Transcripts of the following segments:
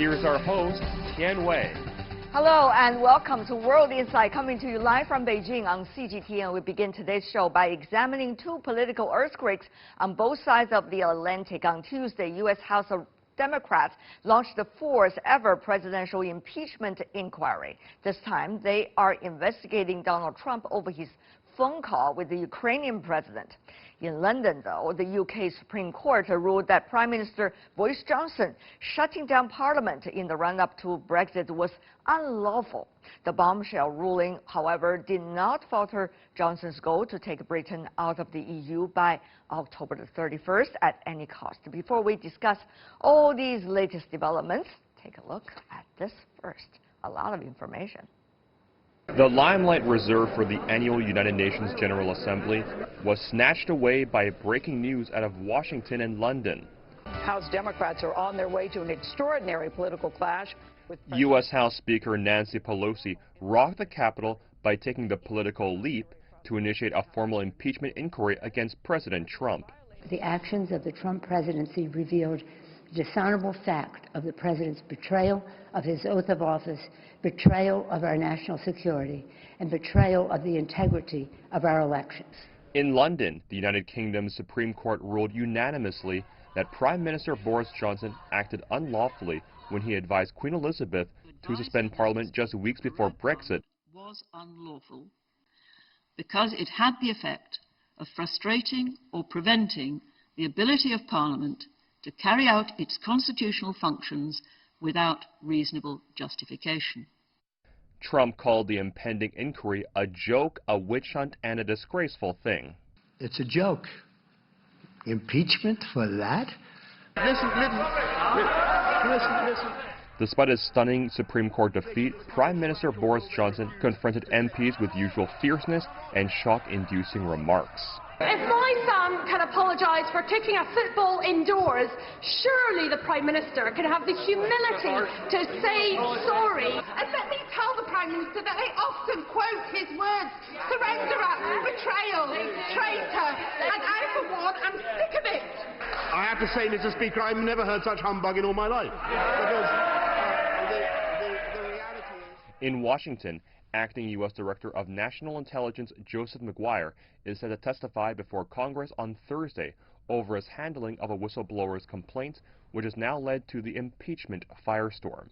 Here's our host, Tian Wei. Hello and welcome to World Insight, coming to you live from Beijing on CGTN. We begin today's show by examining two political earthquakes on both sides of the Atlantic. On Tuesday, U.S. House of Democrats launched the fourth ever presidential impeachment inquiry. This time, they are investigating Donald Trump over his phone call with the Ukrainian president. In London, though, the UK Supreme Court ruled that Prime Minister Boris Johnson shutting down Parliament in the run-up to Brexit was unlawful. The bombshell ruling, however, did not falter Johnson's goal to take Britain out of the EU by October the 31st at any cost. Before we discuss all these latest developments, take a look at this first. A lot of information. The limelight reserved for the annual United Nations General Assembly was snatched away by breaking news out of Washington and London. House Democrats are on their way to an extraordinary political clash with U.S. House Speaker Nancy Pelosi rocked the Capitol by taking the political leap to initiate a formal impeachment inquiry against President Trump. The actions of the Trump presidency revealed the dishonorable fact of the president's betrayal of his oath of office, betrayal of our national security, and betrayal of the integrity of our elections. In London, the United Kingdom's Supreme Court ruled unanimously that Prime Minister Boris Johnson acted unlawfully when he advised Queen Elizabeth to suspend Parliament just weeks before Brexit. Was unlawful because it had the effect of frustrating or preventing the ability of Parliament to carry out its constitutional functions without reasonable justification. Trump called the impending inquiry a joke, a witch hunt, and a disgraceful thing. It's a joke. Impeachment for that? Listen. Despite his stunning Supreme Court defeat, Prime Minister Boris Johnson confronted MPs with usual fierceness and shock-inducing remarks. If my son can apologise for kicking a football indoors, surely the Prime Minister can have the humility to say sorry. And let me tell the Prime Minister that I often quote his words: surrender, betrayal, traitor, and I, for one, am sick of it. I have to say, Mr. Speaker, I've never heard such humbug in all my life. Because the reality is... In Washington, Acting U.S. Director of National Intelligence Joseph McGuire is set to testify before Congress on Thursday over his handling of a whistleblower's complaint, which has now led to the impeachment firestorm.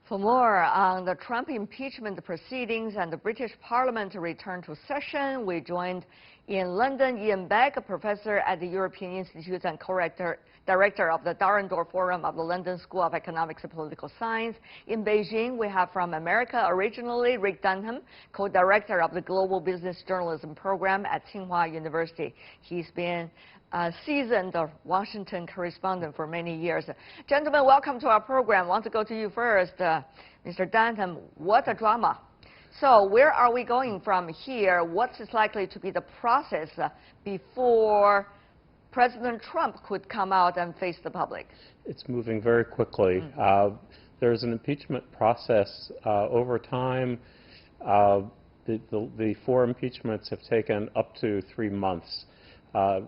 For more on the Trump impeachment proceedings and the British Parliament return to session, we joined in London Ian Beck, a professor at the European Institute and co-director of the Darendorf Forum of the London School of Economics and Political Science. In Beijing, we have from America originally Rick Dunham, co-director of the Global Business Journalism Program at Tsinghua University. He's been a seasoned Washington correspondent for many years. Gentlemen, welcome to our program. I want to go to you first. Mr. Dunham, what a drama. So where are we going from here? What is likely to be the process before President Trump could come out and face the public? It's moving very quickly. There's an impeachment process over time. The four impeachments have taken up to 3 months.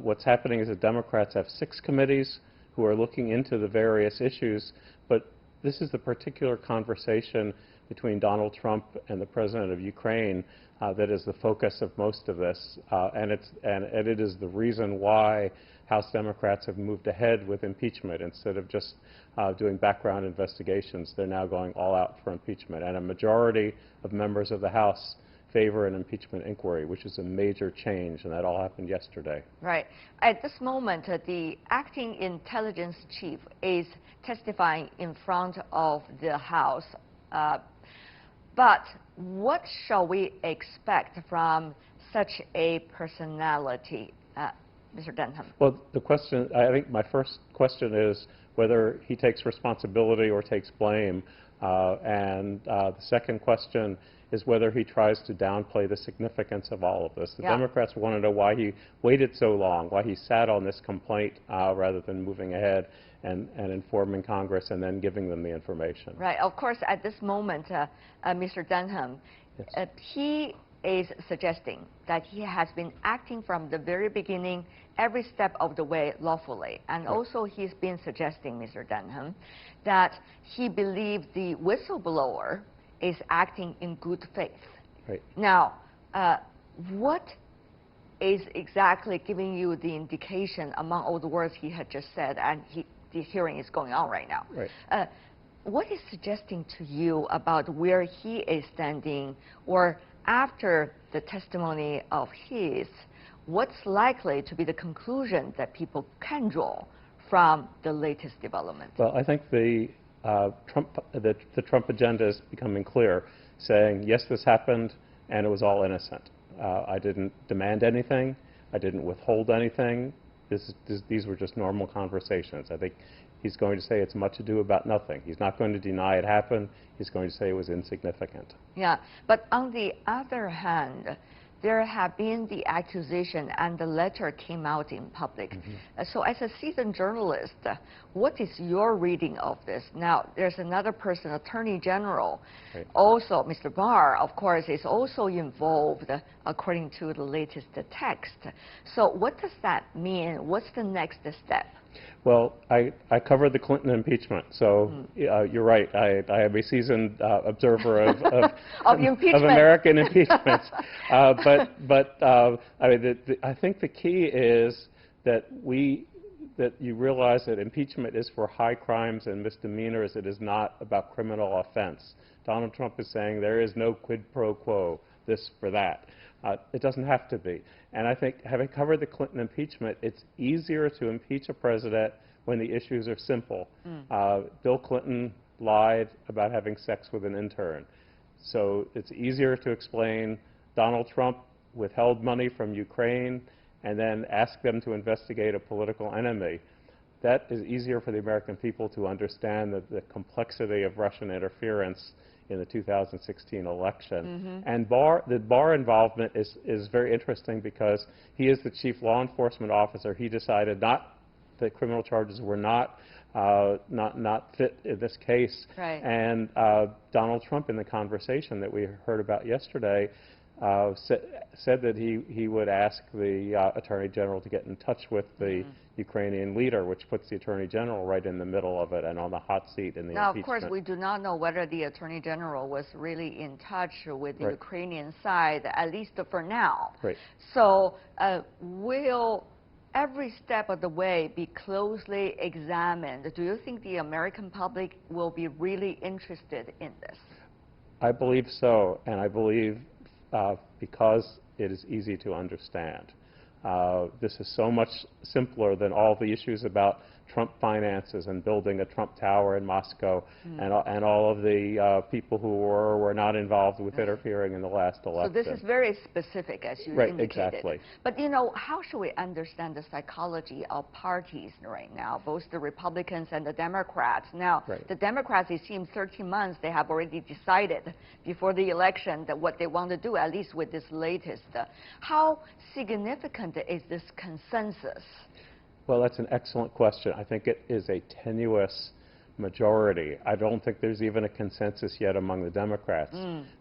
What's happening is the Democrats have 6 committees who are looking into the various issues, but this is the particular conversation between Donald Trump and the president of Ukraine that is the focus of most of this, and it is the reason why House Democrats have moved ahead with impeachment instead of just doing background investigations. They're now going all out for impeachment, and a majority of members of the House favor an impeachment inquiry, which is a major change, and that all happened yesterday. Right. At this moment, the acting intelligence chief is testifying in front of the House. But what shall we expect from such a personality, Mr. Dunham? Well, the question, I think my first question is whether he takes responsibility or takes blame. And the second question is whether he tries to downplay the significance of all of this. The Democrats want to know why he waited so long, why he sat on this complaint rather than moving ahead and informing Congress and then giving them the information. Right. Of course, at this moment, Mr. Dunham, yes. He is suggesting that he has been acting from the very beginning, every step of the way lawfully. And also he's been suggesting, Mr. Denham, that he believes the whistleblower is acting in good faith. Right. Now, what is exactly giving you the indication among all the words he had just said, and the hearing is going on right now? Right. What is suggesting to you about where he is standing, or after the testimony of his, what's likely to be the conclusion that people can draw from the latest development? Well, I think the Trump agenda is becoming clear, saying, yes, this happened, and it was all innocent. I didn't demand anything. I didn't withhold anything. These were just normal conversations. I think he's going to say it's much ado about nothing. He's not going to deny it happened. He's going to say it was insignificant. Yeah, but on the other hand, there have been the accusation, and the letter came out in public. So as a seasoned journalist, what is your reading of this? Now, there's another person, Attorney General, also, Mr. Barr, of course, is also involved, according to the latest text. So what does that mean? What's the next step? Well, I covered the Clinton impeachment, so you're right. I am a seasoned observer of American impeachments. But I mean, I think the key is that you realize that impeachment is for high crimes and misdemeanors. It is not about criminal offense. Donald Trump is saying there is no quid pro quo, this for that. It doesn't have to be. And I think, having covered the Clinton impeachment, it's easier to impeach a president when the issues are simple. Bill Clinton lied about having sex with an intern. So it's easier to explain Donald Trump withheld money from Ukraine and then ask them to investigate a political enemy. That is easier for the American people to understand the complexity of Russian interference in the 2016 election. And the Barr involvement is very interesting because he is the chief law enforcement officer. He decided that criminal charges were not fit in this case. Right. And Donald Trump, in the conversation that we heard about yesterday, said that he would ask the Attorney General to get in touch with the Ukrainian leader, which puts the Attorney General right in the middle of it and on the hot seat in the now, impeachment. of course, we do not know whether the Attorney General was really in touch with the Ukrainian side, at least for now. Right. So will every step of the way be closely examined? Do you think the American public will be really interested in this? I believe so, and I believe because it is easy to understand. This is so much simpler than all the issues about Trump finances and building a Trump Tower in Moscow and all of the people who were or were not involved with interfering in the last election. So this is very specific, as you indicated. Exactly. But, you know, how should we understand the psychology of parties right now, both the Republicans and the Democrats? Now, the Democrats, it seems 13 months, they have already decided before the election that what they want to do, at least with this latest. How significant is this consensus? Well, that's an excellent question. I think it is a tenuous majority. I don't think there's even a consensus yet among the Democrats.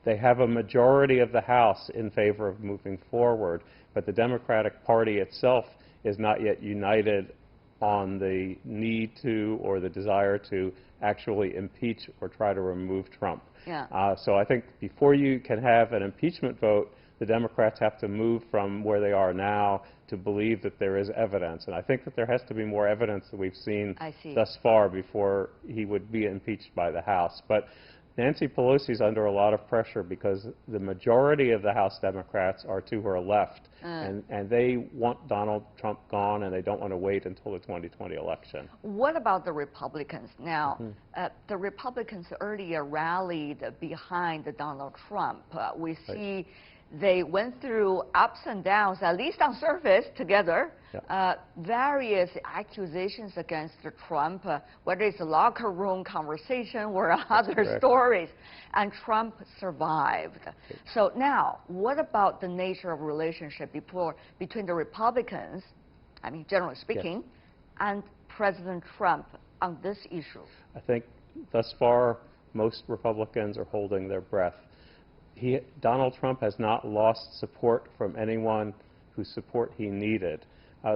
They have a majority of the House in favor of moving forward, but the Democratic Party itself is not yet united on the need to or the desire to actually impeach or try to remove Trump. So I think before you can have an impeachment vote, the Democrats have to move from where they are now to believe that there is evidence. And I think that there has to be more evidence that we've seen thus far before he would be impeached by the House. But Nancy Pelosi's under a lot of pressure because the majority of the House Democrats are to her left. And they want Donald Trump gone, and they don't want to wait until the 2020 election. What about the Republicans? Now, the Republicans earlier rallied behind Donald Trump. We see they went through ups and downs, at least on surface, together. Various accusations against Trump, whether it's a locker room conversation or other stories. And Trump survived. So now, what about the nature of relationship between the Republicans, I mean, generally speaking, and President Trump on this issue? I think thus far, most Republicans are holding their breath. Donald Trump has not lost support from anyone whose support he needed.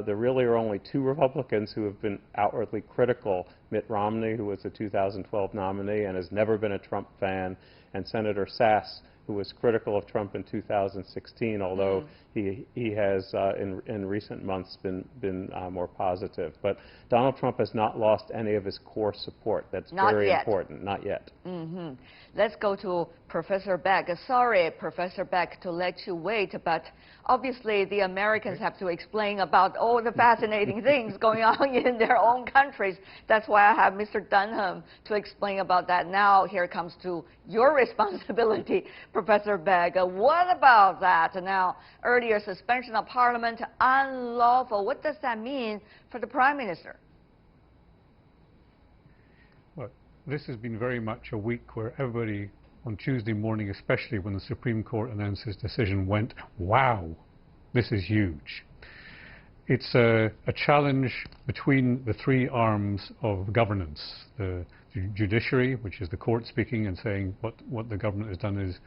There really are only two Republicans who have been outwardly critical: Mitt Romney, who was the 2012 nominee and has never been a Trump fan, and Senator Sass, who was critical of Trump in 2016, although he has in recent months been more positive. But Donald Trump has not lost any of his core support. That's very important. Not yet. Let's go to Professor Beck. Sorry, Professor Beck, to let you wait, but obviously the Americans have to explain about all the fascinating things going on in their own countries. That's why I have Mr. Dunham to explain about that. Now here comes to your responsibility, Professor Beck. What about that? Now, earlier suspension of Parliament, unlawful. What does that mean for the Prime Minister? Well, this has been very much a week where everybody on Tuesday morning, especially when the Supreme Court announced its decision, went, wow, this is huge. It's a challenge between the three arms of governance: the judiciary, which is the court speaking and saying what the government has done is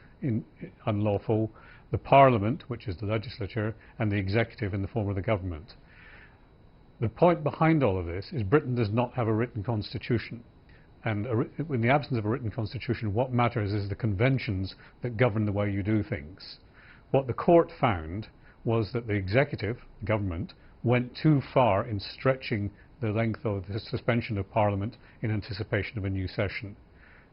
unlawful; the Parliament, which is the legislature; and the executive in the form of the government. The point behind all of this is Britain does not have a written constitution. And in the absence of a written constitution, what matters is the conventions that govern the way you do things. What the court found was that the executive, the government, went too far in stretching the length of the suspension of Parliament in anticipation of a new session.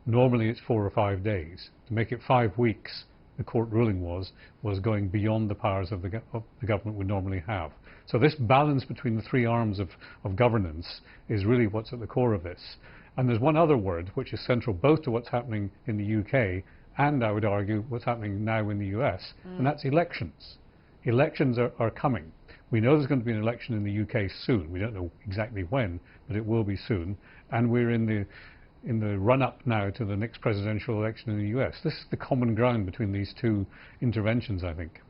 Normally it's 4 or 5 days. To make it 5 weeks, the court ruling was going beyond the powers of the government would normally have. So this balance between the three arms of governance is really what's at the core of this. And there's one other word which is central both to what's happening in the UK and, I would argue, what's happening now in the US, and that's elections. Elections are coming. We know there's going to be an election in the UK soon. We don't know exactly when, but it will be soon. And we're in the run-up now to the next presidential election in the US. This is the common ground between these two interventions, I think.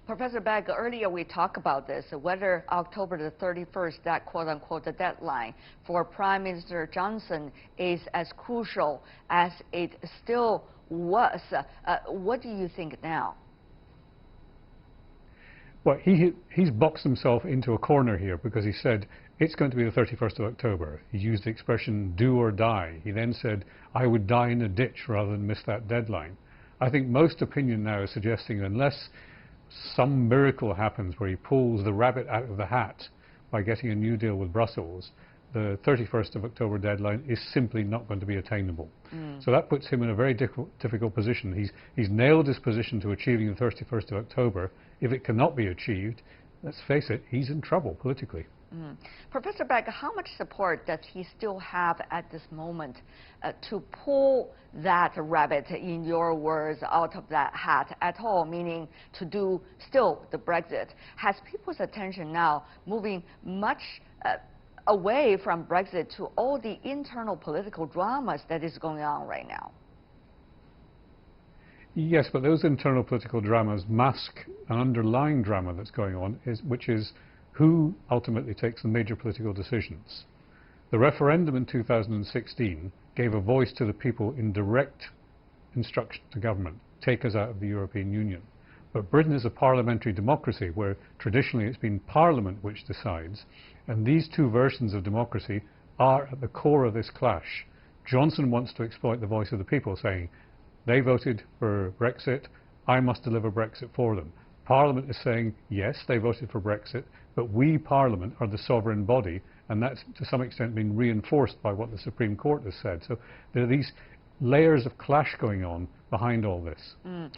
Professor Beck, earlier we talked about this, whether October the 31st, that quote-unquote the deadline for Prime Minister Johnson is as crucial as it still was. What do you think now? Well, he's boxed himself into a corner here because he said it's going to be the 31st of October. He used the expression do or die. He then said, I would die in a ditch rather than miss that deadline. I think most opinion now is suggesting unless some miracle happens where he pulls the rabbit out of the hat by getting a new deal with Brussels, the 31st of October deadline is simply not going to be attainable. So that puts him in a very difficult position. He's nailed his position to achieving the 31st of October. If it cannot be achieved, let's face it, he's in trouble politically. Professor Beck, how much support does he still have at this moment to pull that rabbit, in your words, out of that hat at all, meaning to do still the Brexit? Has people's attention now moving much away from Brexit to all the internal political dramas that is going on right now? Yes, but those internal political dramas mask an underlying drama that's going on, which is who ultimately takes the major political decisions. The referendum in 2016 gave a voice to the people in direct instruction to government: take us out of the European Union. But Britain is a parliamentary democracy where traditionally it's been Parliament which decides, and these two versions of democracy are at the core of this clash. Johnson wants to exploit the voice of the people, saying they voted for Brexit, I must deliver Brexit for them. Parliament is saying, yes, they voted for Brexit, but we, Parliament, are the sovereign body, and that's to some extent been reinforced by what the Supreme Court has said. So there are these layers of clash going on behind all this. And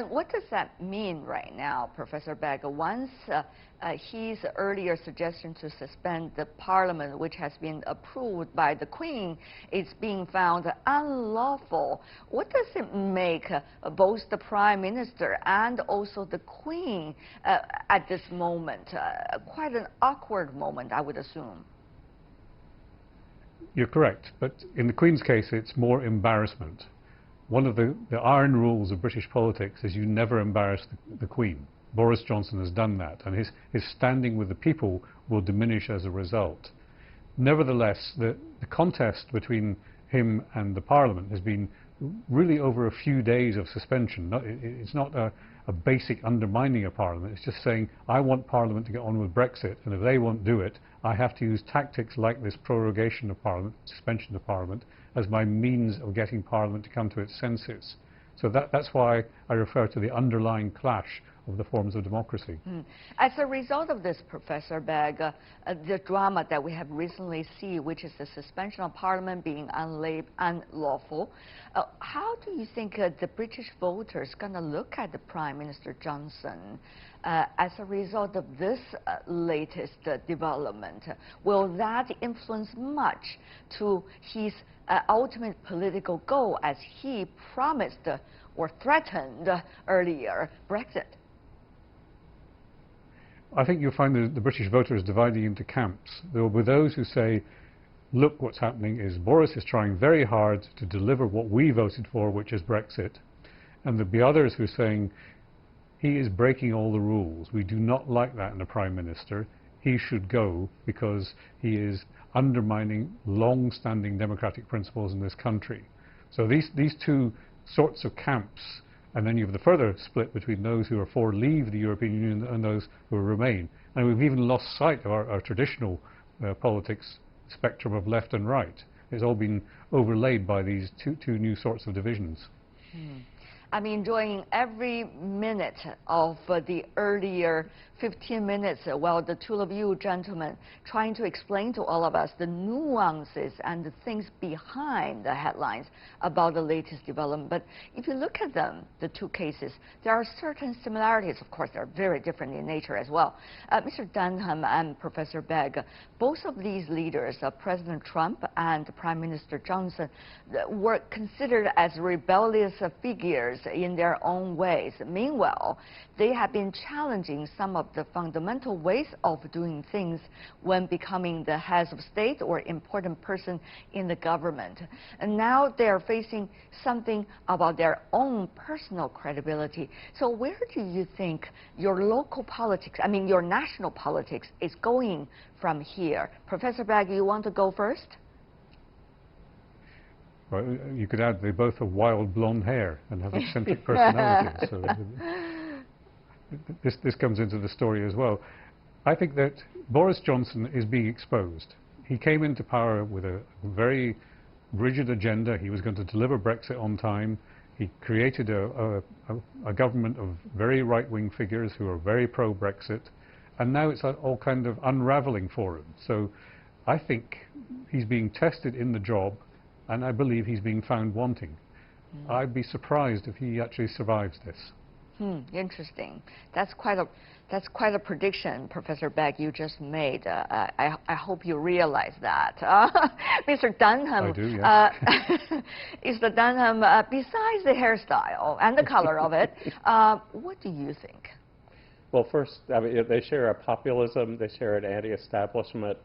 what does that mean right now, Professor Beck? Once his earlier suggestion to suspend the Parliament, which has been approved by the Queen, is being found unlawful, what does it make both the Prime Minister and also the Queen at this moment? Quite an awkward moment, I would assume. You're correct, but in the Queen's case it's more embarrassment. One of the iron rules of British politics is you never embarrass the Queen. Boris Johnson has done that, and his standing with the people will diminish as a result. Nevertheless, the contest between him and the Parliament has been really over a few days of suspension. It's not a basic undermining of Parliament. It's just saying, I want Parliament to get on with Brexit, and if they won't do it, I have to use tactics like this prorogation of Parliament, suspension of Parliament, as my means of getting Parliament to come to its senses. So that's why I refer to the underlying clash of the forms of democracy. As a result of this, Professor Begg, the drama that we have recently seen, which is the suspension of Parliament being unlawful, how do you think the British voters going to look at the Prime Minister Johnson as a result of this latest development? Will that influence much to his ultimate political goal as he promised or threatened earlier, Brexit? I think you'll find the British voters dividing into camps. There will be those who say, look, what's happening is Boris is trying very hard to deliver what we voted for, which is Brexit. And there'll be others who are saying, he is breaking all the rules. We do not like that in a Prime Minister. He should go because he is undermining long-standing democratic principles in this country. So these two sorts of camps, and then you have the further split between those who are for leave the European Union and those who remain. And we've even lost sight of our traditional politics spectrum of left and right. It's all been overlaid by these two new sorts of divisions. I'm enjoying every minute of the earlier 15 minutes while the two of you gentlemen trying to explain to all of us the nuances and the things behind the headlines about the latest development. But if you look at them, the two cases, there are certain similarities. Of course, they're very different in nature as well. Mr. Dunham and Professor Begg, both of these leaders, President Trump and Prime Minister Johnson, were considered as rebellious figures in their own ways. Meanwhile, they have been challenging some of the fundamental ways of doing things when becoming the heads of state or important person in the government. And now they are facing something about their own personal credibility. So where do you think your local politics, I mean your national politics, is going from here? Professor Begg, you want to go first? Well, you could add they both have wild blonde hair and have eccentric personalities. So this comes into the story as well. I think that Boris Johnson is being exposed. He came into power with a very rigid agenda. He was going to deliver Brexit on time. He created a government of very right-wing figures who are very pro-Brexit. And now it's all kind of unraveling for him. So I think he's being tested in the job, and I believe he's being found wanting. I'd be surprised if he actually survives this. Interesting. That's quite a prediction, Professor Begg, you just made. I hope you realize that. Mr. Dunham, I do, yes. Mr. Dunham, besides the hairstyle and the color of it, what do you think? Well, first, I mean, they share a populism, they share an anti-establishment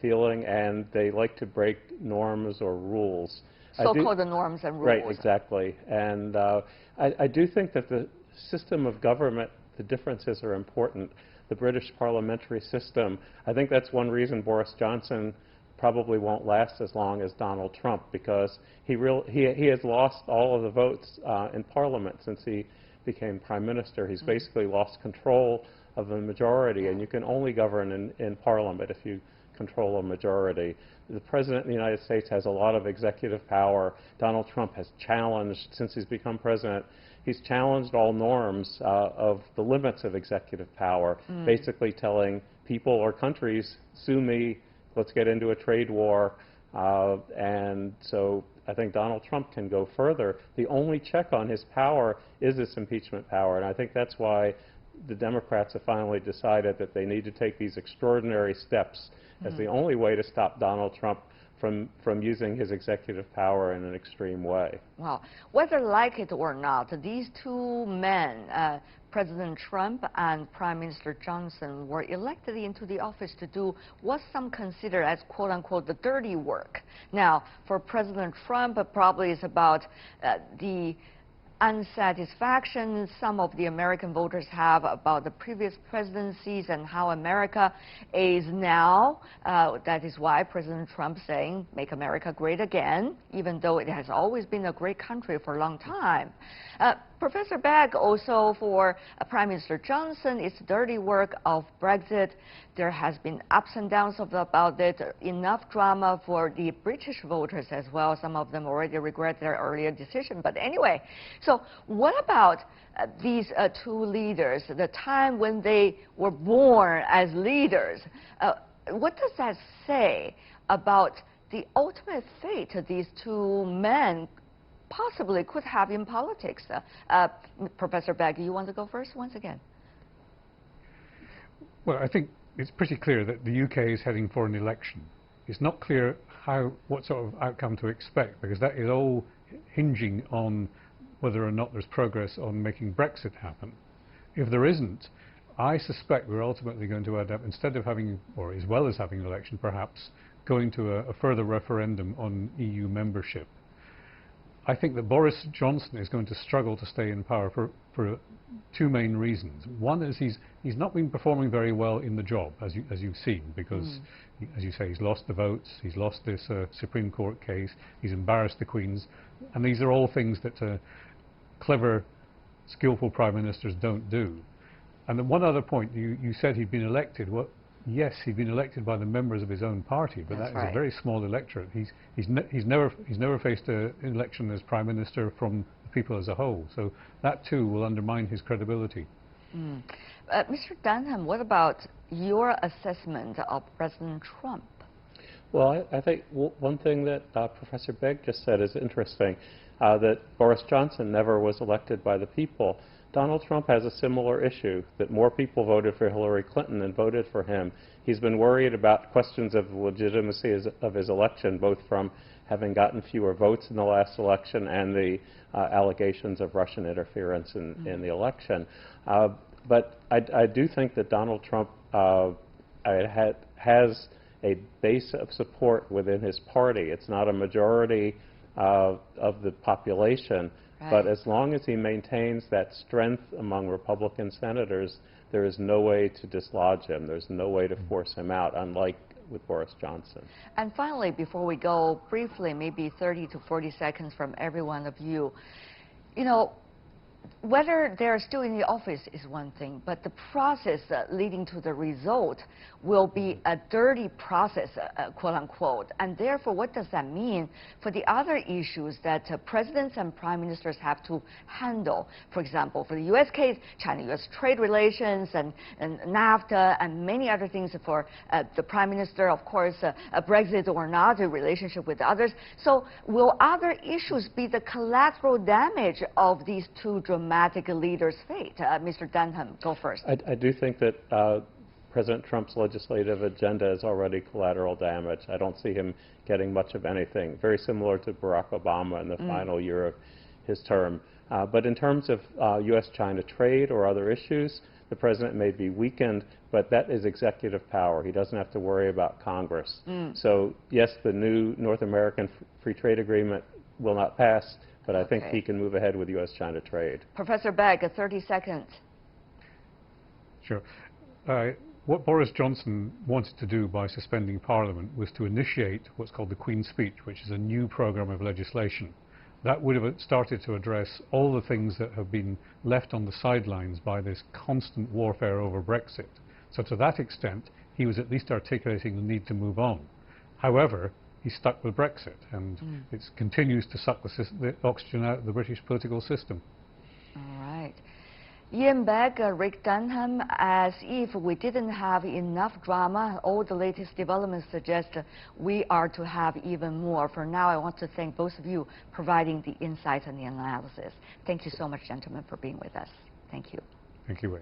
feeling, and they like to break norms or rules. So-called norms and rules. Right, exactly. And I do think that the system of government, the differences are important. The British parliamentary system, I think that's one reason Boris Johnson probably won't last as long as Donald Trump, because he has lost all of the votes in Parliament since he became Prime Minister. He's basically lost control of the majority, and you can only govern in Parliament if you control a majority. The President of the United States has a lot of executive power. Donald Trump has challenged, since he's become President, he's challenged all norms of the limits of executive power, basically telling people or countries, sue me, let's get into a trade war. And so I think Donald Trump can go further. The only check on his power is this impeachment power, and I think that's why the Democrats have finally decided that they need to take these extraordinary steps as the only way to stop Donald Trump from using his executive power in an extreme way. Well, whether like it or not, these two men, President Trump and Prime Minister Johnson, were elected into the office to do what some consider as quote-unquote the dirty work. Now, for President Trump, it probably is about the unsatisfaction some of the American voters have about the previous presidencies and how America is now. That is why President Trump saying, make America great again, even though it has always been a great country for a long time. Professor Begg, also for Prime Minister Johnson, it's dirty work of Brexit. There has been ups and downs about it, enough drama for the British voters as well. Some of them already regret their earlier decision. But anyway, so what about these two leaders, the time when they were born as leaders? What does that say about the ultimate fate these two men possibly could have in politics? Professor Begg, you want to go first once again? Well, I think it's pretty clear that the UK is heading for an election. It's not clear what sort of outcome to expect, because that is all hinging on whether or not there's progress on making Brexit happen. If there isn't, I suspect we're ultimately going to end up, instead of having, or as well as having an election perhaps, going to a further referendum on EU membership. I think that Boris Johnson is going to struggle to stay in power for two main reasons. One is he's not been performing very well in the job, as you've seen, because, as you say, he's lost the votes, he's lost this Supreme Court case, he's embarrassed the Queens, and these are all things that clever, skillful prime ministers don't do. And then one other point, you said he'd been elected. Well, yes, he'd been elected by the members of his own party, but that is a very small electorate. He's never faced an election as prime minister from the people as a whole. So that too will undermine his credibility. Mr. Dunham, what about your assessment of President Trump? Well, I think one thing that Professor Begg just said is interesting, that Boris Johnson never was elected by the people. Donald Trump has a similar issue, that more people voted for Hillary Clinton than voted for him. He's been worried about questions of the legitimacy of his election, both from having gotten fewer votes in the last election and the allegations of Russian interference in the election. But I do think that Donald Trump has a base of support within his party. It's not a majority of the population. Right. But as long as he maintains that strength among Republican senators, there is no way to dislodge him. There's no way to force him out, unlike with Boris Johnson. And finally, before we go, briefly, maybe 30 to 40 seconds from every one of you, you know, whether they're still in the office is one thing, but the process leading to the result will be a dirty process, quote unquote. And therefore, what does that mean for the other issues that presidents and prime ministers have to handle? For example, for the U.S. case, China-U.S. trade relations and NAFTA and many other things for the prime minister, of course, Brexit or not, a relationship with others. So will other issues be the collateral damage of these two dramatic leaders' fate? Mr. Dunham, go first. I do think that President Trump's legislative agenda is already collateral damage. I don't see him getting much of anything. Very similar to Barack Obama in the final year of his term. But in terms of U.S.-China trade or other issues, the president may be weakened, but that is executive power. He doesn't have to worry about Congress. So yes, the new North American Free Trade Agreement will not pass, but I think he can move ahead with U.S.-China trade. Professor Begg, 30 seconds. Sure. What Boris Johnson wanted to do by suspending Parliament was to initiate what's called the Queen's Speech, which is a new programme of legislation. That would have started to address all the things that have been left on the sidelines by this constant warfare over Brexit. So to that extent, he was at least articulating the need to move on. However, he's stuck with Brexit, and it continues to suck the oxygen out of the British political system. All right. Ian Begg, Rick Dunham, as if we didn't have enough drama, all the latest developments suggest we are to have even more. For now, I want to thank both of you providing the insights and the analysis. Thank you so much, gentlemen, for being with us. Thank you. Thank you, Wayne.